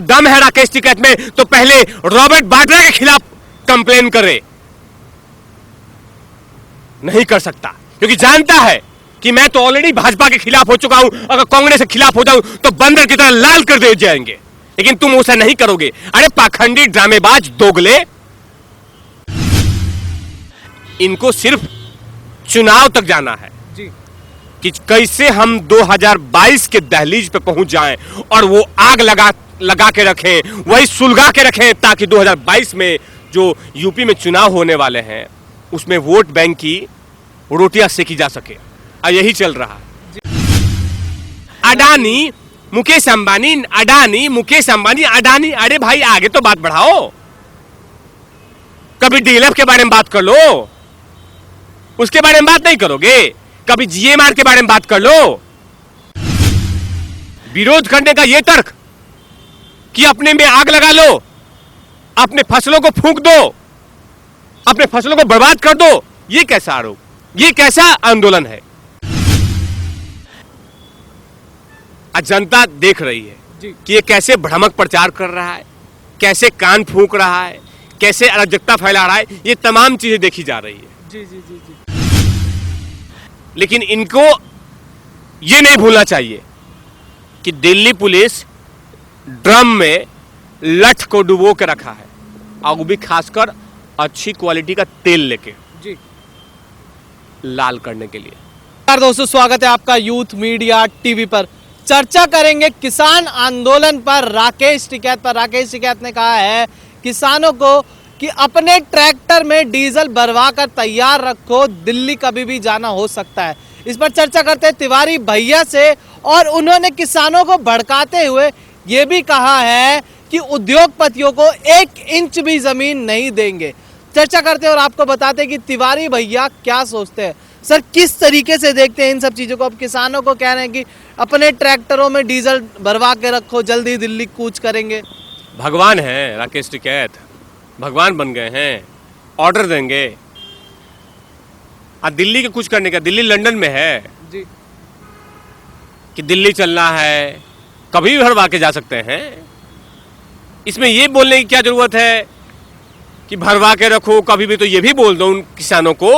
दम है राकेश टिकैत में तो पहले रॉबर्ट वाड्रा के खिलाफ कंप्लेन करे। नहीं कर सकता क्योंकि जानता है कि मैं तो ऑलरेडी भाजपा के खिलाफ हो चुका हूं, अगर कांग्रेस के खिलाफ हो जाऊं तो बंदर की तरह लाल कर दे जाएंगे, लेकिन तुम उसे नहीं करोगे। अरे पाखंडी ड्रामेबाज दोगले, इनको सिर्फ चुनाव तक जाना है जी। कि कैसे हम 2022 के दहलीज पे पहुंच जाएं और वो आग लगा के रखें, वही सुलगा के रखें, ताकि 2022 में जो यूपी में चुनाव होने वाले हैं उसमें वोट बैंक की रोटियां सेकी जा सके। और यही चल रहा है। अडानी मुकेश अंबानी, अडानी मुकेश अंबानी, अडानी। अरे भाई आगे तो बात बढ़ाओ, कभी डीएलएफ के बारे में बात कर लो, उसके बारे में बात नहीं करोगे। कभी जीएमआर के बारे में बात कर लो। विरोध करने का यह तर्क कि अपने में आग लगा लो, अपने फसलों को फूंक दो, अपने फसलों को बर्बाद कर दो, यह कैसा आरोप, यह कैसा आंदोलन है? आज जनता देख रही है कि ये कैसे भ्रामक प्रचार कर रहा है, कैसे कान फूंक रहा है, कैसे अराजकता फैला रहा है। ये तमाम चीजें देखी जा रही है। जी जी जी जी। लेकिन इनको ये नहीं भूलना चाहिए कि दिल्ली पुलिस ड्रम में लठ को डुबो के रखा है, और वो भी खासकर अच्छी क्वालिटी का तेल लेके जी लाल करने के लिए। नमस्कार दोस्तों, स्वागत है आपका यूथ मीडिया टीवी पर। चर्चा करेंगे किसान आंदोलन पर, राकेश टिकैत पर। राकेश टिकैत ने कहा है किसानों को कि अपने ट्रैक्टर में डीजल भरवा कर तैयार रखो, दिल्ली कभी भी जाना हो सकता है। इस पर चर्चा करते हैं तिवारी भैया से, और उन्होंने किसानों को भड़काते हुए ये भी कहा है कि उद्योगपतियों को 1 इंच भी जमीन नहीं देंगे। चर्चा करते हैं और आपको बताते हैं कि तिवारी भैया क्या सोचते हैं। सर, किस तरीके से देखते हैं इन सब चीज़ों को? अब किसानों को कह रहे हैं कि अपने ट्रैक्टरों में डीजल भरवा के रखो, जल्दी दिल्ली कूच करेंगे। भगवान है राकेश टिकैत, भगवान बन गए हैं, ऑर्डर देंगे। दिल्ली के कुछ करने का, दिल्ली लंदन में है जी कि दिल्ली चलना है, कभी भी भरवा के जा सकते हैं। इसमें ये बोलने की क्या जरूरत है कि भरवा के रखो कभी भी? तो ये भी बोल दो उन किसानों को,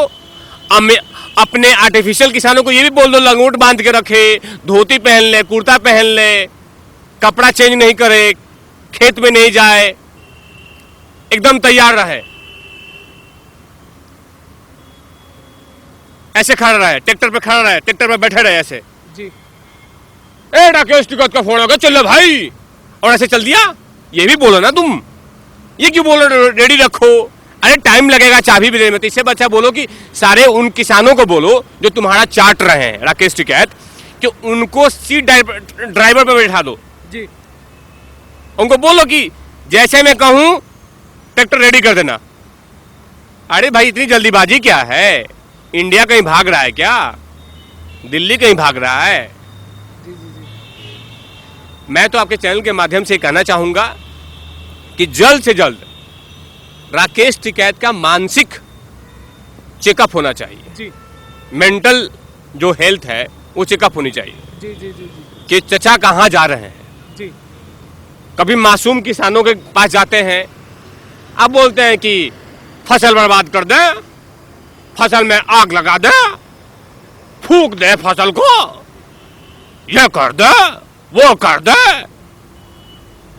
अपने आर्टिफिशियल किसानों को ये भी बोल दो लंगोट बांध के रखे, धोती पहन ले, कुर्ता पहन ले, कपड़ा चेंज नहीं करे, खेत में नहीं जाए, एकदम तैयार रहे, ऐसे खड़ा रहे, ट्रैक्टर पे खड़ा रहे, ट्रैक्टर पे बैठे रहे ऐसे। जी। ए राकेश टिकैत का फोन आ गया, चलो भाई, और ऐसे चल दिया। ये भी बोलो ना तुम, ये क्यों बोलो रेडी रखो? अरे टाइम लगेगा चाबी भी देने में, तो इससे अच्छा बोलो कि सारे उन किसानों को बोलो जो तुम्हारा चाट रहे हैं राकेश टिकैत, कि उनको सीट ड्राइवर पे बैठा दो जी। उनको बोलो कि जैसे मैं कहूं ट्रैक्टर रेडी कर देना। अरे भाई इतनी जल्दीबाजी क्या है? इंडिया कहीं भाग रहा है क्या? दिल्ली कहीं भाग रहा है? जी जी जी। मैं तो आपके चैनल के माध्यम से कहना चाहूंगा कि जल्द से जल्द राकेश टिकैत का मानसिक चेकअप होना चाहिए। जी। मेंटल जो हेल्थ है वो चेकअप होनी चाहिए जी जी जी जी। कि चचा कहाँ जा रहे हैं। जी। कभी मासूम किसानों के पास जाते हैं, अब बोलते हैं कि फसल बर्बाद कर दे, फसल में आग लगा दे, फूंक दे फसल को, यह कर दे, वो कर दे।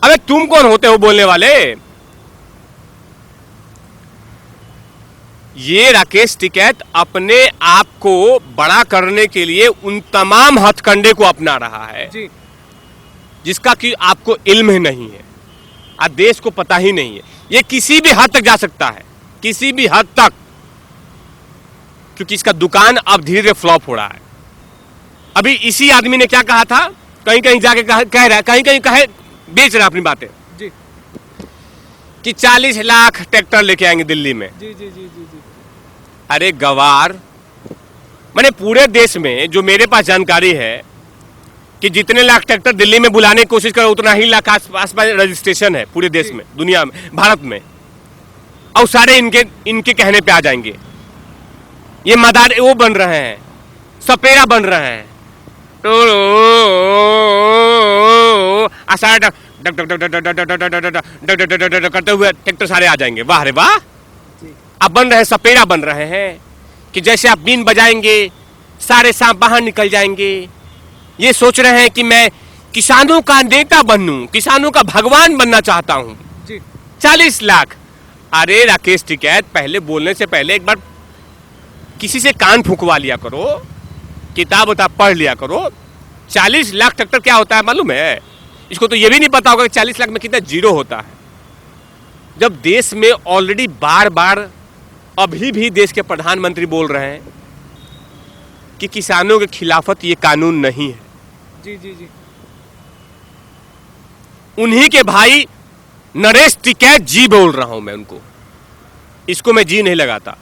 अबे तुम कौन होते हो बोलने वाले? ये राकेश टिकैत अपने आप को बड़ा करने के लिए उन तमाम हथकंडे को अपना रहा है जी। जिसका कि आपको इल्म ही नहीं है, आज देश को पता ही नहीं है। ये किसी भी हद तक जा सकता है, किसी भी हद तक, क्योंकि इसका दुकान अब धीरे धीरे फ्लॉप हो रहा है। अभी इसी आदमी ने क्या कहा था, कहीं कहीं जाके कह रहा है, कहीं कहीं कहे बेच रहा है अपनी बातें जी। कि 40 लाख ट्रैक्टर लेके आएंगे दिल्ली में। जी जी जी जी जी। अरे गवार, मैंने पूरे देश में जो मेरे पास जानकारी है कि जितने लाख ट्रैक्टर दिल्ली में बुलाने की कोशिश करो उतना ही लाख आसपास रजिस्ट्रेशन है पूरे देश में, दुनिया में, भारत में, और सारे इनके कहने पे आ जाएंगे। ये मदार वो बन रहे हैं, सपेरा बन रहे हैं। तो duck duck duck duck duck duck duck duck duck duck duck duck duck करते हुए ट्रैक्टर सारे आ जाएंगे। वाह रे वाह, अब बन रहे सपेरा बन रहे हैं कि जैसे आप बीन बजाएंगे सारे सांप बाहर निकल जाएंगे। ये सोच रहे हैं कि मैं किसानों का नेता बनूं, किसानों का भगवान बनना चाहता हूं। 40 लाख। अरे राकेश टिकैत, पहले बोलने से पहले एक बार किसी से कान फूंकवा लिया करो, किताब उताब पढ़ लिया करो। 40 लाख ट्रैक्टर क्या होता है मालूम है? इसको तो ये भी नहीं पता होगा कि 40 लाख में कितना जीरो होता है। जब देश में ऑलरेडी बार बार अभी भी देश के प्रधानमंत्री बोल रहे हैं कि किसानों के खिलाफत ये कानून नहीं है। जी जी जी। उन्हीं के भाई नरेश टिकैत जी बोल रहा हूं मैं उनको, इसको मैं जी नहीं लगाता।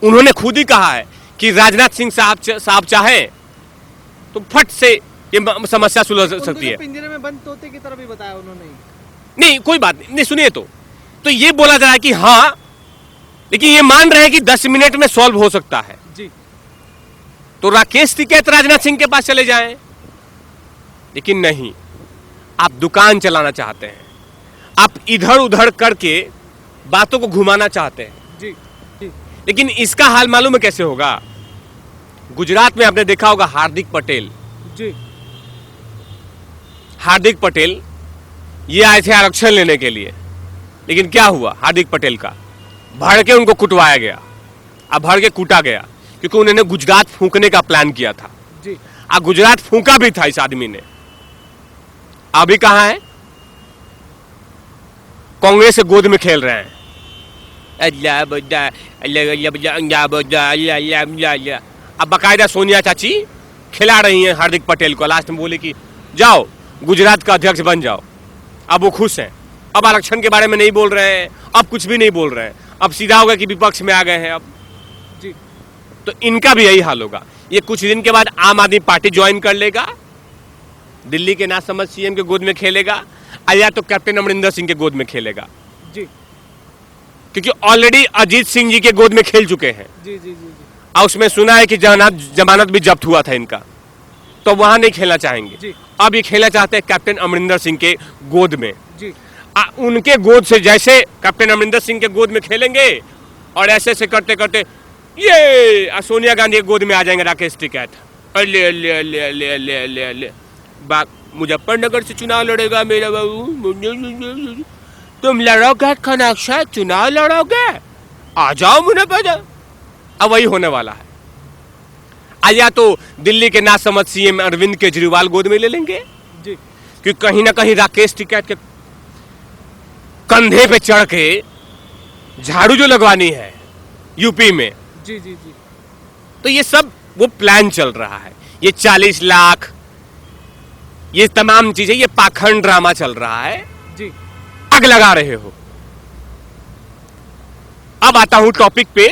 उन्होंने खुद ही कहा है कि राजनाथ सिंह साहब चाहे तो फट से ये समस्या सुलझ सकती है। पिंजरे में बंद तोते की तरह भी बताया उन्होंने। नहीं कोई बात नहीं, सुनिए तो ये बोला जा रहा है कि हाँ, लेकिन ये मान रहे हैं कि 10 मिनट में सॉल्व हो सकता है जी। तो राकेश टिकैत राजनाथ सिंह के पास चले जाएं। लेकिन नहीं, आप दुकान चलाना चाहते हैं, आप इधर उधर करके बातों को घुमाना चाहते हैं जी जी। लेकिन इसका हाल मालूम है कैसे होगा? गुजरात में आपने देखा होगा हार्दिक पटेल जी। हार्दिक पटेल ये आए थे आरक्षण लेने के लिए, लेकिन क्या हुआ? हार्दिक पटेल का भड़ के उनको कुटवाया गया। अब भड़ के कूटा गया क्योंकि उन्होंने गुजरात फूंकने का प्लान किया था जी। अब गुजरात फूंका भी था इस आदमी ने। अभी कहां है? कांग्रेस से गोद में खेल रहे हैं। अब बाकायदा सोनिया चाची खिला रही हैं हार्दिक पटेल को। लास्ट में बोले कि जाओ गुजरात का अध्यक्ष बन जाओ। अब वो खुश हैं, अब आरक्षण के बारे में नहीं बोल रहे हैं, अब कुछ भी नहीं बोल रहे हैं, अब सीधा होगा कि विपक्ष में आ गए हैं अब जी। तो इनका भी यही हाल होगा। ये कुछ दिन के बाद आम आदमी पार्टी ज्वाइन कर लेगा, दिल्ली के नासमझ सीएम के गोद में खेलेगा, या तो कैप्टन अमरिंदर सिंह के गोद में खेलेगा जी। क्योंकि ऑलरेडी अजीत सिंह जी के गोद में खेल चुके हैं। जी जी जी जी। और उसमें सुना है कि जमानत भी जब्त हुआ था इनका, तो वहां नहीं खेलना चाहेंगे जी। अब ये खेलना चाहते हैं कैप्टन अमरिंदर सिंह के गोद में जी। उनके गोद से जैसे कैप्टन अमरिंदर सिंह के गोद में खेलेंगे और ऐसे ऐसे करते करते ये सोनिया गांधी के गोद में आ जाएंगे राकेश टिकैत। ले ले ले ले ले ले ले मुजफ्फरनगर से चुनाव लड़ेगा मेरा बाबू, तुम लड़ोगे खनाक्षा, चुनाव लड़ोगे, आ जाओ मुझे पता। अब वही होने वाला है। या तो दिल्ली के नासमझ सीएम अरविंद केजरीवाल गोद में ले लेंगे जी। कि कहीं ना कहीं राकेश टिकैत के कंधे पे चढ़ के झाड़ू जो लगवानी है यूपी में। जी जी जी। तो ये सब वो प्लान चल रहा है। ये 40 लाख, ये तमाम चीजें, ये पाखंड ड्रामा चल रहा है जी। आग लगा रहे हो। अब आता हूं टॉपिक पे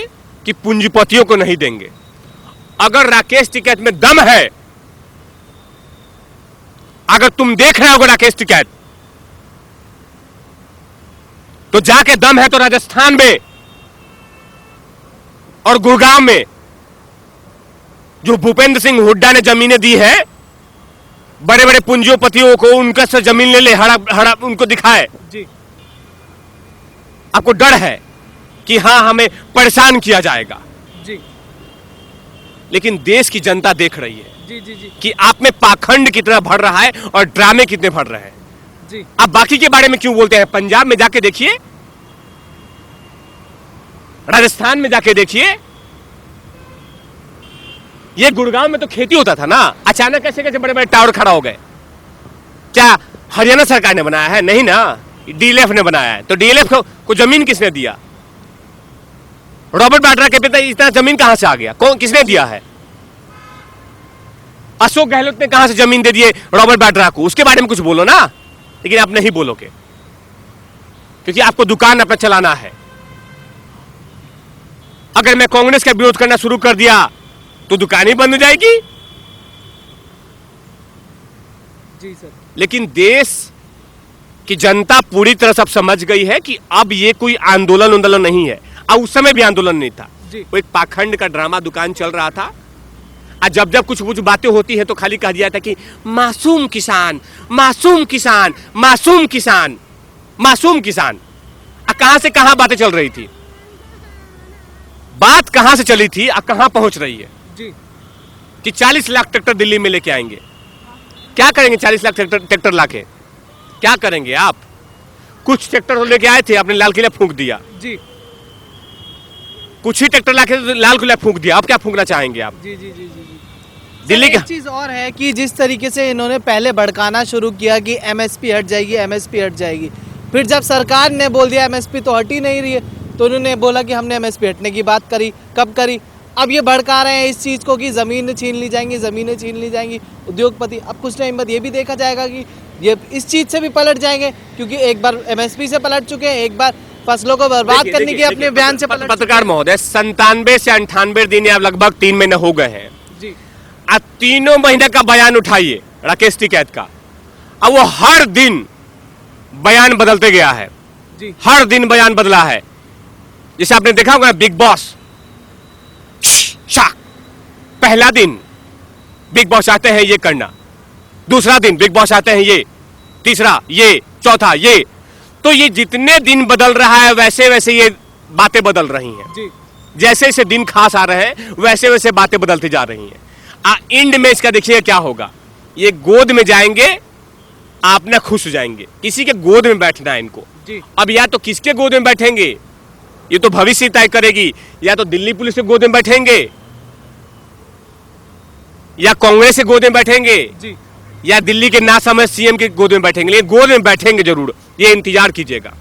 कि पूंजीपतियों को नहीं देंगे। अगर राकेश टिकैत में दम है, अगर तुम देख रहे हो राकेश टिकैत, तो जाके दम है तो राजस्थान में और गुड़गांव में जो भूपेंद्र सिंह हुड्डा ने जमीनें दी है बड़े बड़े पूंजीपतियों को, उनका से जमीन ले ले, हड़ा उनको दिखाए। जी। आपको डर है कि हां हमें परेशान किया जाएगा, जी। लेकिन देश की जनता देख रही है जी जी जी। कि आप में पाखंड कितना बढ़ रहा है और ड्रामे कितने बढ़ रहे हैं। जी। आप बाकी के बारे में क्यों बोलते हैं? पंजाब में जाके देखिए, राजस्थान में जाके देखिए, ये गुड़गांव में तो खेती होता था ना, अचानक कैसे कैसे बड़े बड़े टावर खड़ा हो गए। क्या हरियाणा सरकार ने बनाया है? नहीं ना, डीएलएफ ने बनाया है। तो डीएलएफ को जमीन किसने दिया? रॉबर्ट वाड्रा के पिता इतना जमीन कहां से आ गया? कौन, किसने दिया है? अशोक गहलोत ने कहां से जमीन दे दिए रॉबर्ट वाड्रा को? उसके बारे में कुछ बोलो ना, लेकिन आप नहीं बोलोगे क्योंकि आपको दुकान अपना चलाना है। अगर मैं कांग्रेस का विरोध करना शुरू कर दिया तो दुकान ही बंद हो जाएगी। जी सर। लेकिन देश की जनता पूरी तरह सब समझ गई है कि अब ये कोई आंदोलन नहीं है। और उस समय भी आंदोलन नहीं था, जी। वो एक पाखंड का ड्रामा दुकान चल रहा था। और जब जब कुछ कुछ बातें होती हैं तो खाली कह दिया था कि मासूम किसान, मासूम किसान, मासूम किसान, मासूम किसान। कहां से कहां बातें चल रही थी, बात कहां से चली थी और कहां पहुंच रही है जी कि 40 लाख ट्रैक्टर दिल्ली में लेके आएंगे। क्या करेंगे 40 लाख ट्रैक्टर लाके? क्या करेंगे आप? कुछ ट्रैक्टर तो लेके आए थे, आपने लाल किला फूंक दिया। जी कुछ ही ट्रैक्टर लाके लाल किला फूंक दिया। आप क्या फूंकना चाहेंगे आप? जी जी जी जी दिल्ली एक का चीज और है कि जिस तरीके से इन्होंने पहले भड़काना शुरू किया कि एमएसपी हट जाएगी, एमएसपी हट जाएगी, फिर जब सरकार ने बोल दिया एमएसपी तो हट ही नहीं रही है, तो उन्होंने बोला कि हमने एमएसपी हटने की बात करी। कब करी? अब ये भड़का रहे हैं इस चीज़ को कि ज़मीनें छीन ली जाएंगी, ज़मीनें छीन ली जाएंगी उद्योगपति। अब कुछ टाइम बाद ये भी देखा जाएगा कि ये इस चीज़ से भी पलट जाएंगे, क्योंकि एक बार एमएसपी से पलट चुके हैं, एक बार फसलों को बर्बाद करने के अपने बयान से पलट पत्रकार महोदय 97 से 98 दिन या लगभग 3 महीने हो गए हैं। जी अब 3 महीने का बयान उठाइए राकेश टिकैत का, अब वो हर दिन बयान बदलते गया है, जी हर दिन बयान बदला है। जैसे आपने देखा होगा बिग बॉस शाक, पहला दिन बिग बॉस आते हैं ये करना, दूसरा दिन बिग बॉस आते हैं ये, तीसरा ये, चौथा ये। तो ये जितने दिन बदल रहा है वैसे वैसे ये बातें बदल रही हैं। जी जैसे जैसे दिन खास आ रहे हैं वैसे वैसे बातें बदलती जा रही हैं। एंड में इसका देखिए क्या होगा, ये गोद में जाएंगे, आप ना खुश हो जाएंगे। किसी के गोद में बैठना है इनको। जी अब या तो किसके गोद में बैठेंगे ये तो भविष्य तय करेगी, या तो दिल्ली पुलिस के गोद में बैठेंगे, या कांग्रेस के गोद में बैठेंगे, जी या दिल्ली के नासमझ सीएम के गोद में बैठेंगे। लेकिन गोद में बैठेंगे जरूर, ये इंतजार कीजिएगा।